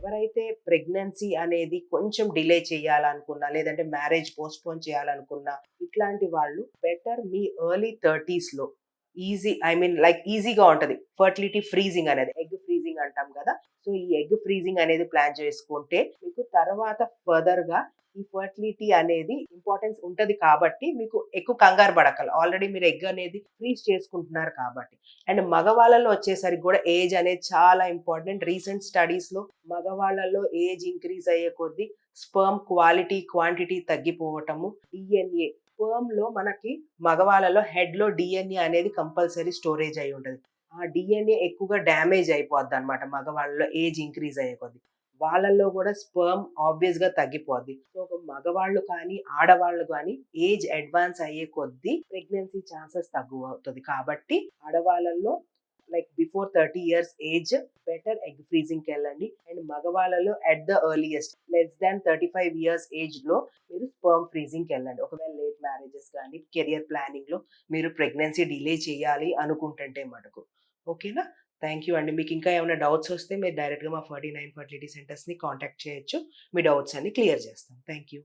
ఎవరైతే ప్రెగ్నెన్సీ అనేది కొంచెం డిలే చేయాలనుకున్నా, లేదంటే మ్యారేజ్ పోస్ట్‌పోన్ చేయాలనుకున్నా, ఇట్లాంటి వాళ్ళు బెటర్ మీ ఎర్లీ 30స్‌లో ఈజీగా ఉంటది. ఫెర్టిలిటీ ఫ్రీజింగ్ అనేది. ఎగ్ ఫ్రీజింగ్ అంటాం గదా! సో, ఈ ఎగ్ ఫ్రీజింగ్ అనేది ప్లాన్ చేసుకుంటే, మీకు తర్వాత ఫర్దర్‌గా ఈ ఫెర్టిలిటీ అనేది ఇంపార్టెన్స్ ఉంటది కాబట్టి, మీకు ఎక్కువ కంగారు పడక్కల. ఆల్రెడీ మీరు ఎగ్ అనేది ఫ్రీజ్ చేసుకుంటున్నారు కాబట్టి. అండ్ మగవాళ్ళలో వచ్చేసరికి గూడా ఏజ్ అనేది చాలా ఇంపార్టెంట్. రీసెంట్ స్టడీస్‌లో మగవాళ్ళలో ఏజ్ ఇంక్రీజ్ అయ్యే కొద్దీ స్పెర్మ్ క్వాలిటీ, క్వాంటిటీ తగ్గిపోవటము, డీఎన్ఏ స్పెర్మ్‌లో మనకి మగవాళ్ళలో హెడ్‌లో డీఎన్ఏ అనేది కంపల్సరీ స్టోరేజ్ అయ్యి ఉంటది. ఆ డీఎన్ఏ ఎక్కువగా డ్యామేజ్ అయిపోద్దనమాట మగవాళ్ళలో ఏజ్ ఇంక్రీజ్ అయ్యే కొద్దీ. వాళ్ళల్లో గూడా స్పెర్మ్ ఆబ్వియస్‌గా తగ్గిపోద్ది. సో, ఒక మగవాళ్ళు కానీ, ఆడవాళ్ళు గానీ ఏజ్ అడ్వాన్స్ అయ్యే కొద్దీ ప్రెగ్నెన్సీ ఛాన్సెస్ తక్కువవుతది. కాబట్టి ఆడవాళ్ళల్లో before 30 years age better egg ఫ్రీజింగ్‌కెళ్ళండి. అండ్ మగవాళ్ళలో at the earliest less than 35 years ఏజ్‌లో మీరు స్పెర్మ్ ఫ్రీజింగ్‌కెళ్ళండి. ఒకవేళ లేట్ మ్యారేజెస్ గానీ, కెరియర్ ప్లానింగ్‌లో మీరు ప్రెగ్నెన్సీ డిలే చేయాలి అనుకుంటుంటే మటుకు. ఓకేనా? థాంక్ యూ అండి. మీకింకా ఏమైనా డౌట్స్ వస్తే మీరు డైరెక్ట్‌గా మా 49 ఫెర్టిలిటీ సెంటర్స్‌ని కాంటాక్ట్ చేయొచ్చు. మీ డౌట్స్ అన్ని క్లియర్ చేస్తాం. Thank you.